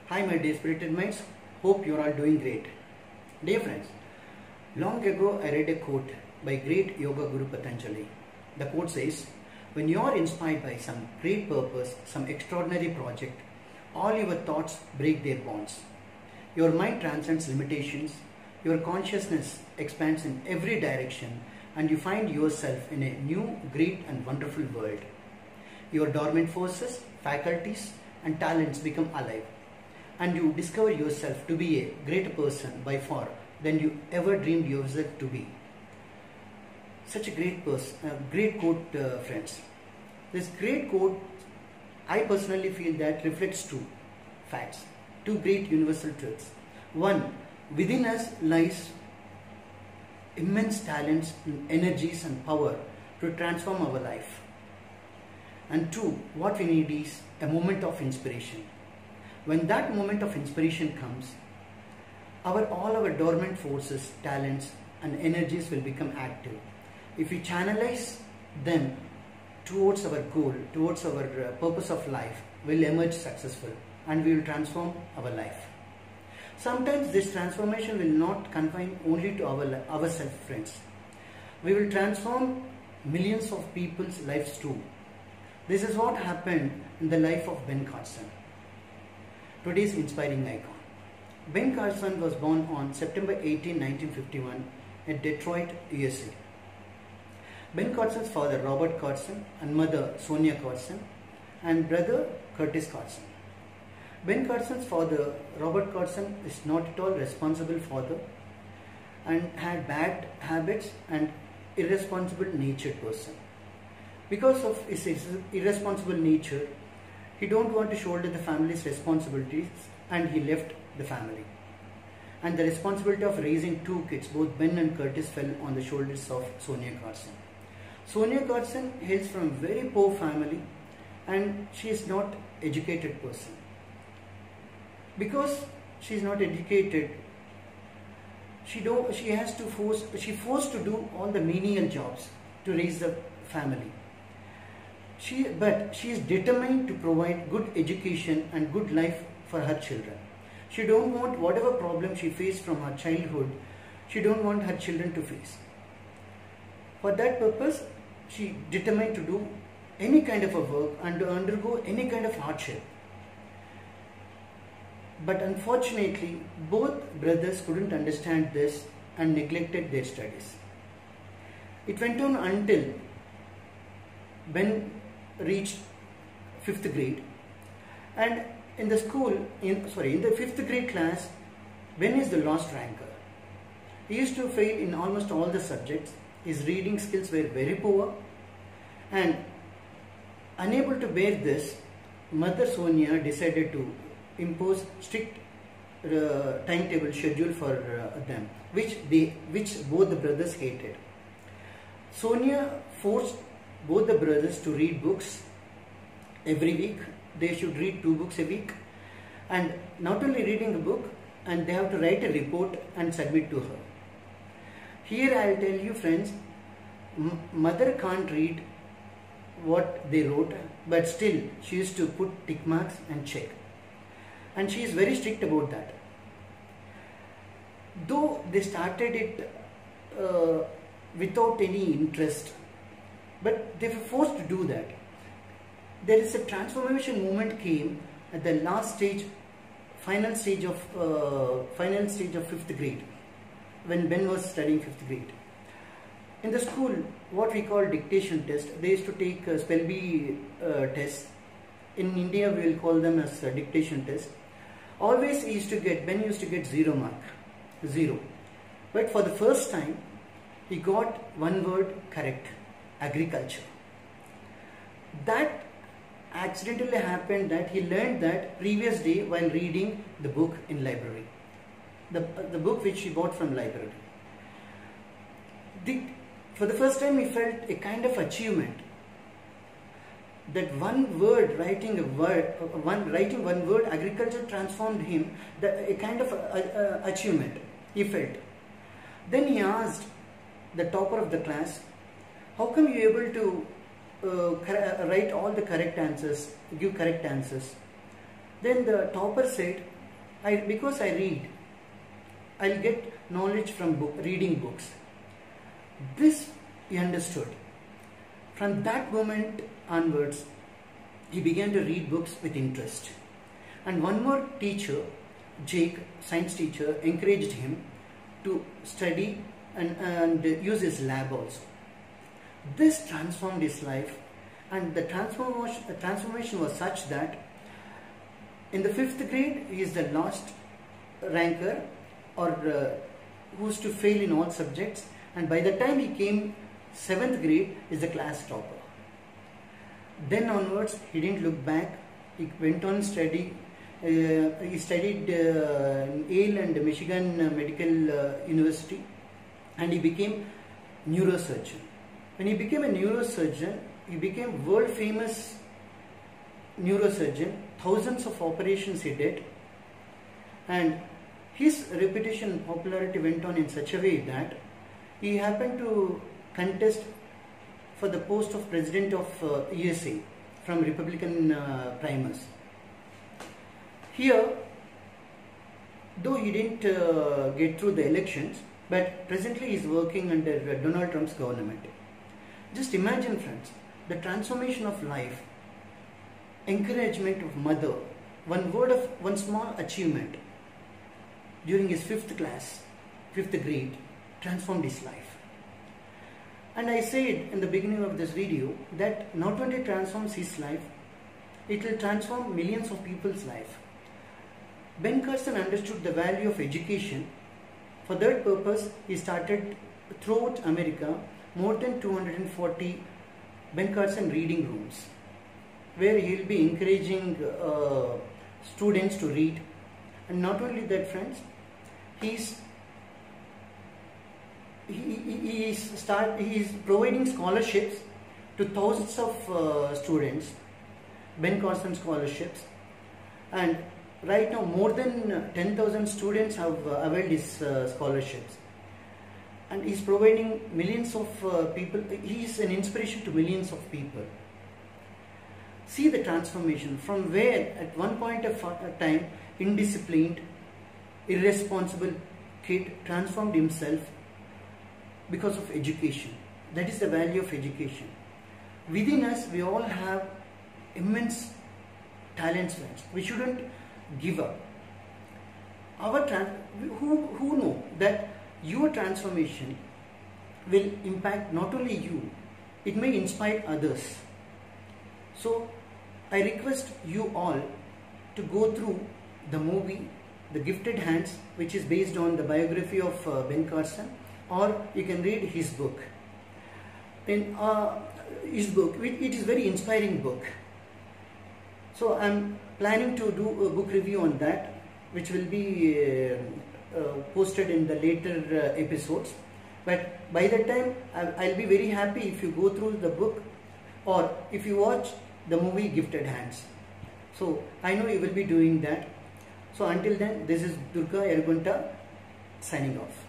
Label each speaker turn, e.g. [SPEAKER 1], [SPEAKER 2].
[SPEAKER 1] Hi my dear spirited minds, hope you are all doing great. Dear friends, long ago I read a quote by great yoga guru Patanjali. The quote says, when you are inspired by some great purpose, some extraordinary project, all your thoughts break their bonds. Your mind transcends limitations, your consciousness expands in every direction, and you find yourself in a new, great and wonderful world. Your dormant forces, faculties and talents become alive, and you discover yourself to be a greater person by far than you ever dreamed yourself to be. Such a great quote, friends. This great quote, I personally feel that reflects two facts, two great universal truths. One, within us lies immense talents, energies and power to transform our life. And two, what we need is a moment of inspiration. When that moment of inspiration comes, all our dormant forces, talents and energies will become active. If we channelize them towards our goal, towards our purpose of life, we'll emerge successful and we will transform our life. Sometimes this transformation will not confine only to ourselves, friends. We will transform millions of people's lives too. This is what happened in the life of Ben Carson, today's inspiring icon. Ben Carson was born on September 18, 1951 at Detroit, USA. Ben Carson's father Robert Carson and mother Sonia Carson and brother Curtis Carson. Ben Carson's father Robert Carson is not at all responsible father and had bad habits and irresponsible natured person. Because of his irresponsible nature, he don't want to shoulder the family's responsibilities and he left the family. And the responsibility of raising two kids, both Ben and Curtis, fell on the shoulders of Sonia Carson. Sonia Carson hails from a very poor family and she is not an educated person. Because she is not educated, she forced to do all the menial jobs to raise the family. But she is determined to provide good education and good life for her children. She don't want whatever problem she faced from her childhood, she don't want her children to face. For that purpose, she determined to do any kind of a work and to undergo any kind of hardship. But unfortunately, both brothers couldn't understand this and neglected their studies. It went on until Ben reached 5th grade, and in the school, in the 5th grade class, Ben is the last ranker. He used to fail in almost all the subjects. His reading skills were very poor, and unable to bear this, Mother Sonia decided to impose strict timetable schedule for them, which both the brothers hated. Sonia forced both the brothers to read books every week. They should read 2 books a week, and not only reading a book, and they have to write a report and submit to her. Here I will tell you, friends, mother can't read what they wrote, but still she used to put tick marks and check, and she is very strict about that. Though they started it without any interest, but they were forced to do that. There is a transformation moment came at the last stage, final stage of 5th grade, when Ben was studying 5th grade. In the school, what we call dictation test, they used to take a spell bee test. In India, we will call them as a dictation test. Always Ben used to get 0 mark, 0. But for the first time, he got one word correct, agriculture. That accidentally happened that he learned that previous day while reading the book in library, the book which he bought from library. For the first time he felt a kind of achievement, that one word, writing one word, agriculture, transformed him, a kind of achievement he felt. Then he asked the topper of the class, how come you able to write all the correct answers, give correct answers? Then the topper said, because I read, I'll get knowledge from reading books. This he understood. From that moment onwards, he began to read books with interest. And one more teacher, Jake, science teacher, encouraged him to study and use his lab also. This transformed his life, and the transformation was such that in the 5th grade he is the last ranker, or who used to fail in all subjects, and by the time he came 7th grade is the class topper. Then onwards he didn't look back. He went on study. He studied in Yale and Michigan Medical University, and he became neurosurgeon. When he became a neurosurgeon, he became world famous neurosurgeon. Thousands of operations he did, and his reputation and popularity went on in such a way that he happened to contest for the post of president of USA from Republican primers. Here, though he didn't get through the elections, but presently he is working under Donald Trump's government. Just imagine, friends, the transformation of life, encouragement of mother, one small achievement during his 5th grade, transformed his life. And I said in the beginning of this video that not only transforms his life, it will transform millions of people's life. Ben Carson understood the value of education. For that purpose, he started throughout America more than 240 Ben Carson reading rooms, where he will be encouraging students to read. And not only that, friends, he is providing scholarships to thousands of students, Ben Carson scholarships, and right now more than 10,000 students have availed his scholarships, and he is providing millions of people. He is an inspiration to millions of people. See the transformation from where at one point of time indisciplined, irresponsible kid transformed himself because of education. That is the value of education. Within us, we all have immense talents, friends. We shouldn't give up. Who know that your transformation will impact not only you, it may inspire others. So I request you all to go through the movie The Gifted Hands, which is based on the biography of Ben Carson, or you can read his book. In his book, it is very inspiring book. So I am planning to do a book review on that, which will be posted in the later episodes. But by that time, I'll be very happy if you go through the book, or if you watch the movie Gifted Hands. So I know you will be doing that. So until then, this is Durga Eragunta signing off.